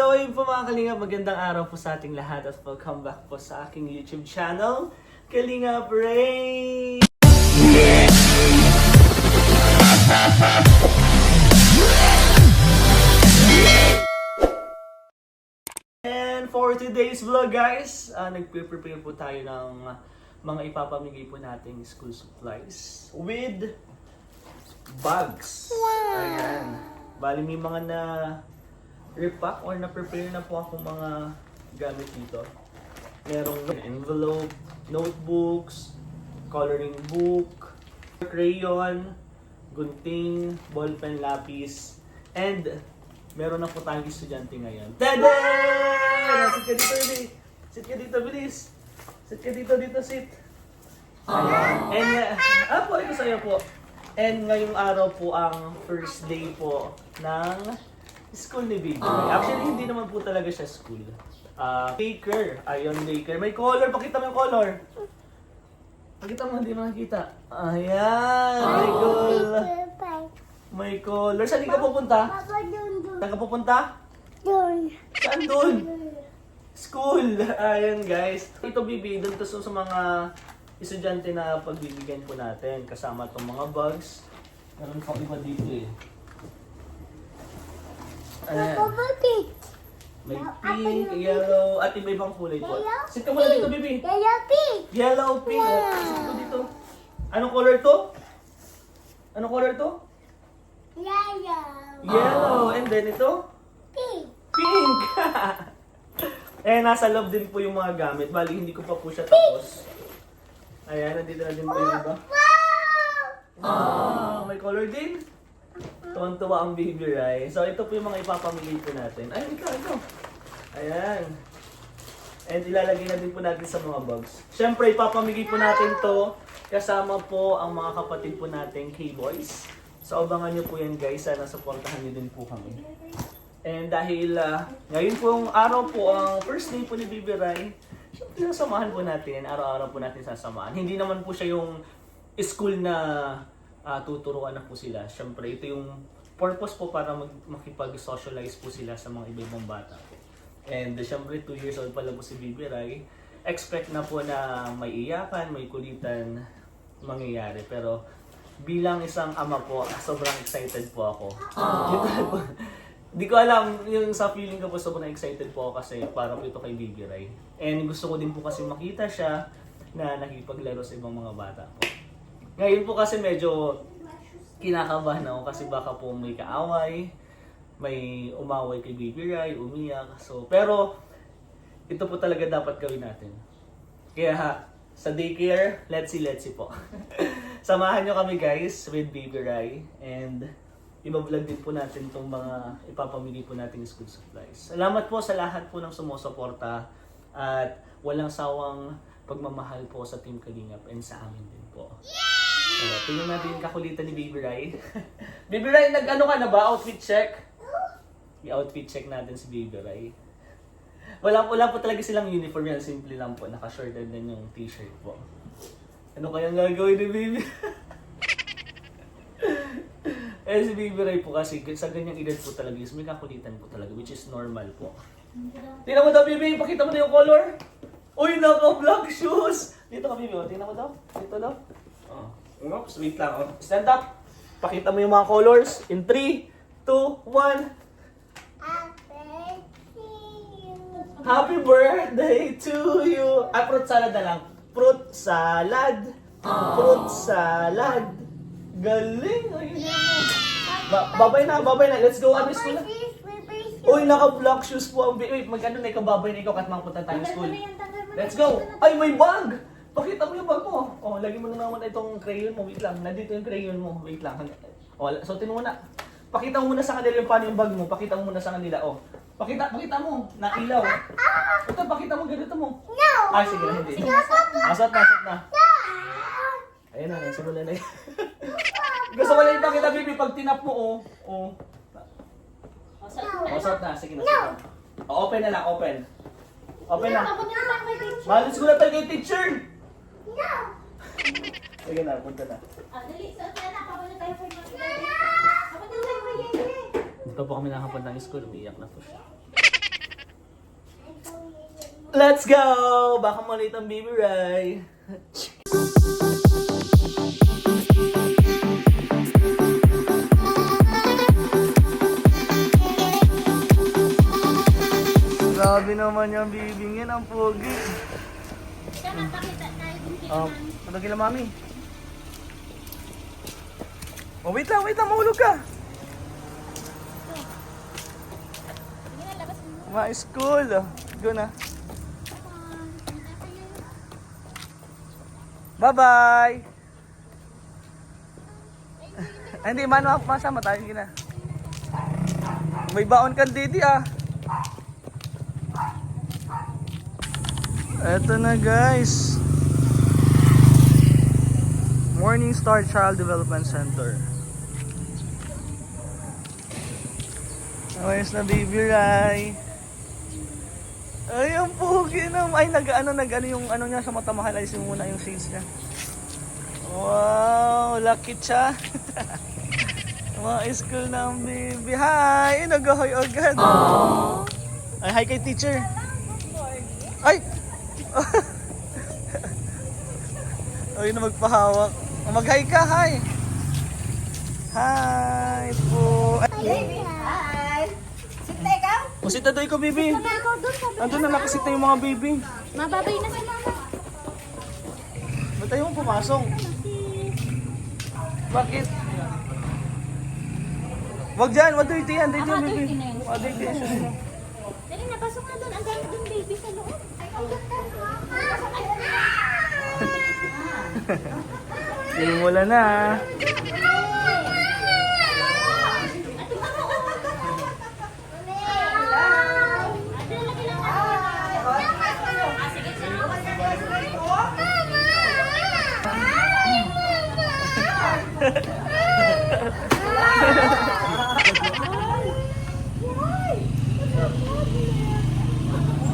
So ayun po mga Kalingap, magandang araw po sa ating lahat at welcome back po sa aking YouTube channel, Kalingap Ray! And for today's vlog guys, nagpe-prepare po tayo ng mga ipapamigay po nating school supplies with bags. Ayan. Bali may mga na repack or na-prepare na po akong mga gamit dito. Merong envelope, notebooks, coloring book, crayon, gunting, ballpen, lapis, and meron na po tayong estudyante ngayon. Tada! Sit ka dito, Edi. Sit ka dito, bilis. Sit ka dito, sit. Ayan. And, ito sa'yo po. And ngayong araw po ang first day po ng school ni Baby. Actually, hindi naman po talaga siya school. Daycare. Ayun, daycare. May color. Pakita mo yung color. Pakita mo, hindi makikita. Ayan. May color. May color. Saan ka pupunta? Saan ka pupunta? Doon. Saan doon? School. Ayan, guys. Ito, Bibi, doon to sa mga estudyante na pagbibigyan po natin. Kasama itong mga bags. Meron pang iba dito eh. Ayan. May pink, yellow, at iba-ibang kulay po. Sit ka muna dito, Bibi. Yellow pink. Yellow, pink. Sit ko dito. Anong color to? Anong color to? Yellow. Yellow. And then ito? Pink. Pink! Nasa loob din po yung mga gamit. Bali, hindi ko pa po siya tapos. Ayan, nandito na din po yung iba. May color din. Tuwang-tuwa ang Baby Rai. So, ito po yung mga ipapamigay po natin. Ay, ito. Ayan. And ilalagay na din po natin sa mga bags. Siyempre, ipapamigay po natin to kasama po ang mga kapatid po natin K-Boys. So, abangan nyo po yan guys. Sana supportahan nyo din po kami. And dahil ngayon pong araw po ang first day po ni Baby Rai, siyempre sasamahan po natin. Araw-araw po natin sasamahan. Hindi naman po siya yung school na tuturuan na po sila. Siyempre, ito yung purpose po para makipag-socialize po sila sa mga iba-ibang bata. And siyempre, 2 years old pa lang po si Baby Rai. Expect na po na may iyakan, may kulitan mangyayari. Pero bilang isang ama po, sobrang excited po ako. Di ko alam, yung sa feeling ko po sobrang excited po ako kasi para po ito kay Baby Rai. And gusto ko din po kasi makita siya na nakipaglaro sa ibang mga bata po. Ngayon po kasi medyo kinakabahan ako kasi baka po may kaaway, may umaway kay Baby Rai, umiyak. So, pero ito po talaga dapat gawin natin. Kaya sa daycare, let's see po. Samahan nyo kami guys with Baby Rai and iba-vlog din po natin itong mga ipapamigay po nating school supplies. Salamat po sa lahat po ng sumusuporta at walang sawang pagmamahal po sa Team Kalingap and sa amin din po. So, tingnan natin yung kakulitan ni Baby Rai. Baby Rai, nag-ano ka na ba? Outfit check? I-outfit check natin si Baby Rai. Wala po talaga silang uniform yan. Simple lang po. Naka-shorted din yung t-shirt po. Ano kayang gagawin ni Baby? Si Baby Rai po kasi sa ganyang edad po talaga is may kakulitan po talaga which is normal po. Tingnan mo daw, Baby. Pakita mo na yung color. Uy, naka-black shoes. Dito ka, Baby. Tingnan mo daw. Dito daw. Oops, wait lang. Stand up. Pakita mo yung mga colors. In 3, 2, 1. Happy birthday to you! Fruit salad na lang. Fruit salad. Fruit salad. Galing! Babay na. Let's go. Ano school na? Uy, naka-black shoes po. Wait, magkano na ikaw babay na ikaw kat mapunta tayo school. Let's go! Ay, may bag! Pakita mo yung bag mo. Lagi mo na naman itong crayon mo. Wait lang. Nandito yung crayon mo. Wait lang. Suotin mo muna. Pakita mo muna sa kanila yung paano yung bag mo. Pakita mo muna sa kanila. Pakita mo. Nailaw. Ito, pakita mo. Ganito mo. No! Ay, sige na. Hindi. Asat na. Ayun na. Simula na yun. Gusto ko lang ipakita, Baby. Pag tinap mo, Asat na. Sige na. Open na lang. Open na. Malis ko na tayo kay teacher. No! Sige na, punta na. Dali, sa na, papunta tayo for Dito po kami nakapunta ng school, umiiyak na po siya. Let's go! Baka maliit ang Baby Rai. Grabe naman yung bibingin, ang pogi. Siya napakita tayo din kay Oh, Mami. ano kila mami? Oh, wait lang, mahulog ka. Sige na, labas mo. Mga school. Go na. Bye-bye! Ay, hindi, mano, masama tayo, sige na. May baon kang didi ah. Eto na guys. Morning Star Child Development Center. Ayos na Baby Rai. Ay, ang pogi na. Ay, nag-ano yung ano niya sa mata, mahal. Ayusin muna yung shades niya. Wow, lucky siya. Mga school na ang baby. Hi! Nag-ahoy agad. Ay, hi kay teacher. Ay! Ay, na magpahawak. Mag-hi ka, hi! Hi po. Baby, hi! Sinta ikaw? O, si Tadoy ko, baby. Ikaw doon sa Andun na nakasita yung mga baby. Mababay na si Mama. Ba't tayo mo pumasok? Bakit? Wag dyan, wag dirty yan. Dirty yan, baby. dirty na yun. Wag dirty yan. Dali na, pasok na doon. Ang dami doon, baby, sa loob. Simula na.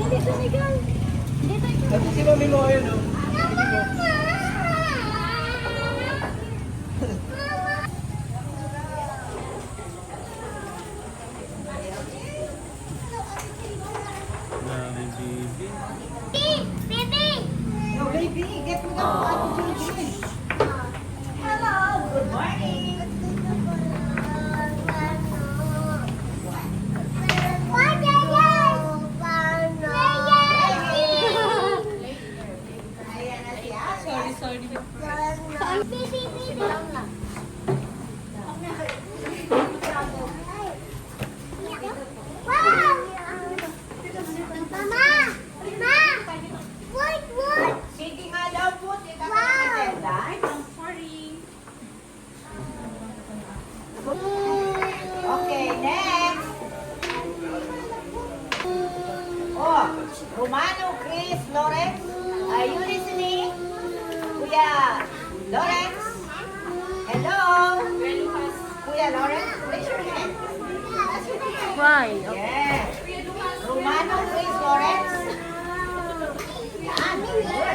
Dito, Miguel. Dito, ito. Ako si mami mo ayun, oh. Baby, get mo na po. Hello, good morning. Sorry. Sige nga daw po, tita Wow. Maganda. Okay, next. Oh, Romano, Chris, Lawrence. Are you listening? Kuya Lawrence? Hello? Kuya Lawrence, raise your hand. Why? Yes. Romano, Chris, Lawrence. Yan, good.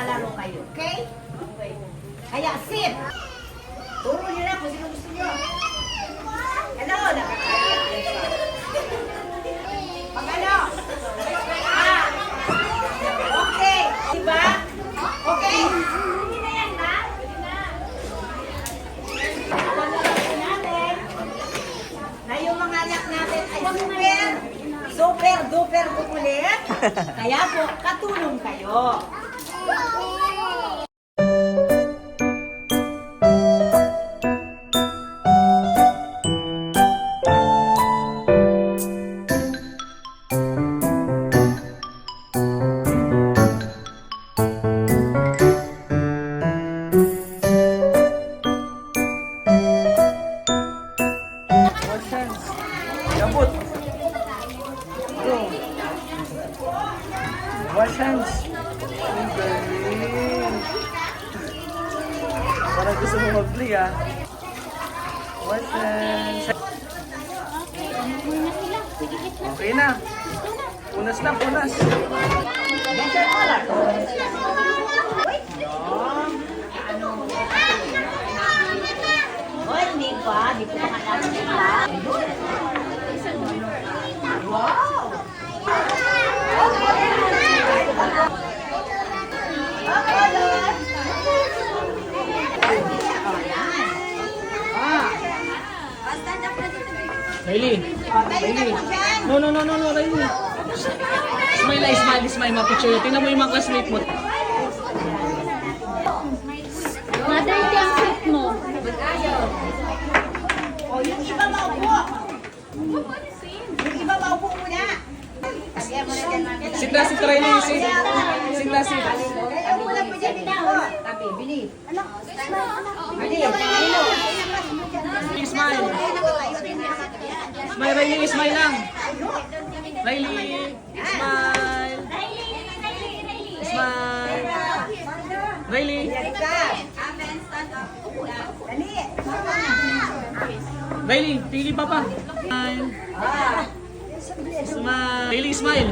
maglalaro kayo. Okay? Kaya sit! Turo niyo na kung sino gusto niyo. Hello! Pag ano? Ah! Okay! Diba? Okay? Hindi na yan ba? Alam na natin na yung mga anak natin ay super kukulit. Kaya po, katulong kayo. What chance? Gabot. Ito. What chance? Ang galing. Parang gusto mo mag-play ah. What chance? Okay na. Punas lang, punas. Get your color. Hoy, hindi pa. Di ko naman natin pa. Wow! Riley. Riley. No, Riley. Smile, ma-picture. Tingnan mo yung mga classmate mo. Mother, yung suit mo. O, yung iba maupo. Yung iba maupo muna. Lagyan mo na dyan, mami. Sit na, Riley. Sit. Sit na, sit. Lagyan mo na po dyan, dito. Tabi, bili. Ano? Bili. Smile. Smile, Riley. Smile lang. Riley. Smile. Smile. Riley. Dali. Riley, pili pa pa. Smile. Smile. Riley, smile.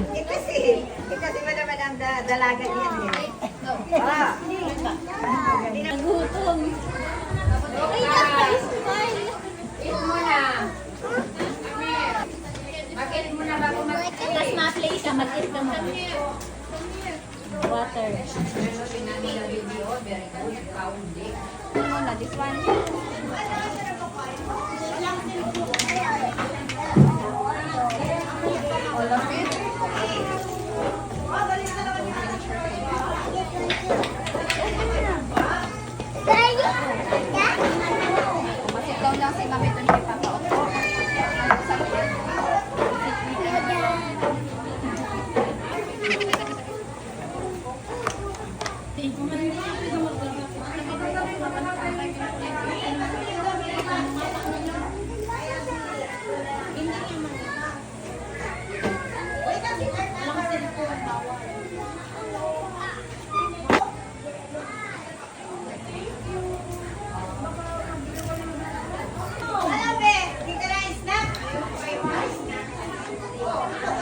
Kasi ba naman ang dalaga niyan eh. Nagutom. Okay na, smile. Tapos ma-play ka, mag-eat ka mo. Water. Ano muna, this one? Masitaw lang si Mami doon kay Papa.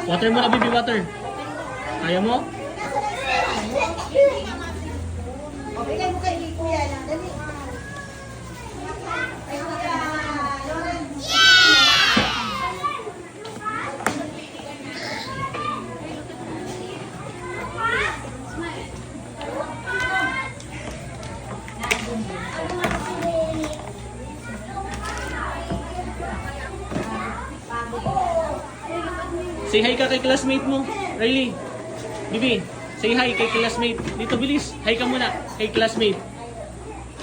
Water mo na, baby, water. Kaya mo? Bigay mo kay Kuya lang. Dali. Kay Kuya Lawrence. Say hi ka kay classmate mo. Riley. Bibi, say hi kay classmate. Dito, bilis. Hi ka muna kay classmate.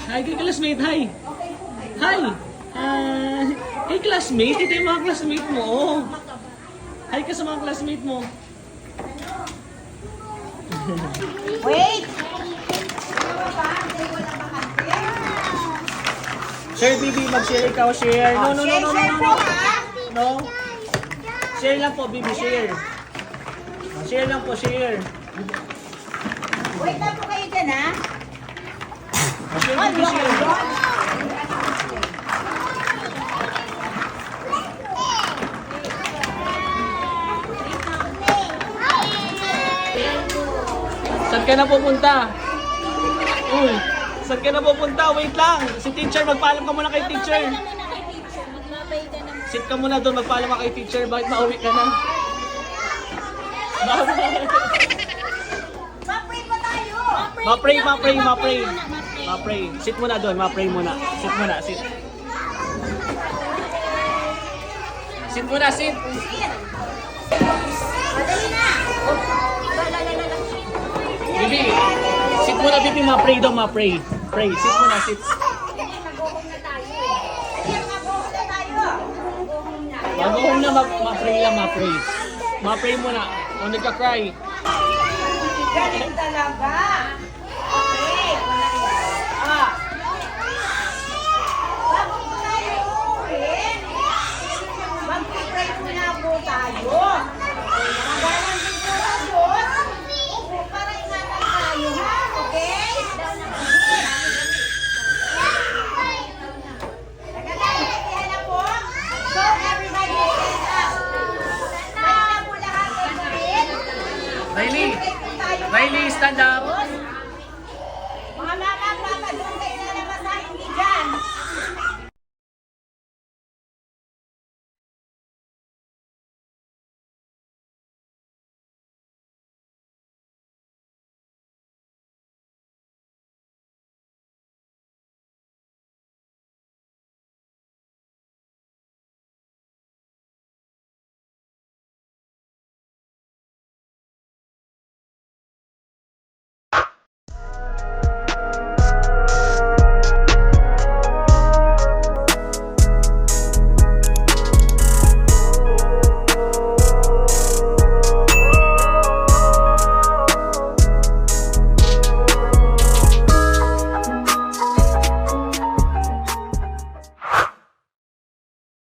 Hi kay classmate, hi. Hi. Kay classmate, ito yung mga classmate mo. Oh. Hi ka sa mga classmate mo. Wait! Share, Bibi. Mag-share ikaw. Share. No. No. Share lang po, Bibi. Share. Share lang po, share. Wait lang po kayo dyan, ha? Share, Bibi, share. Saan ka na pupunta? Uy, saan ka na pupunta? Wait lang. Si teacher, magpaalam ka muna kay teacher. Babay ka muna kay teacher. Magbabay ka na muna. Sit ka muna doon, magpaalam ka kay teacher. Bakit mauwi ka na? Ma-pray pa tayo. Ma-pray, ma-pray, ma-pray. muna, ma-pray. Ma-pray. Sit muna doon, ma-pray muna. Sit muna, sit. Sit muna, sit. Madali na. Bibi, sit muna, Bibi, ma-pray daw, ma-pray. Pray, sit muna, sit. Mag-go-home na tayo. Bago home na, ma-pray lang, ma-pray. Ma-pray muna. Kung nagka-cry. Galing talaga. Okay. Ah. Bago po tayo uuwi, mag-pray muna po tayo. Magalang din po sa Diyos. Opo, para ingatan tayo, ha? Okay? Nagkakaintindihan na po. So, everybody stand up. Stand up po lahat. Riley, Pray po tayo. Riley, stand up.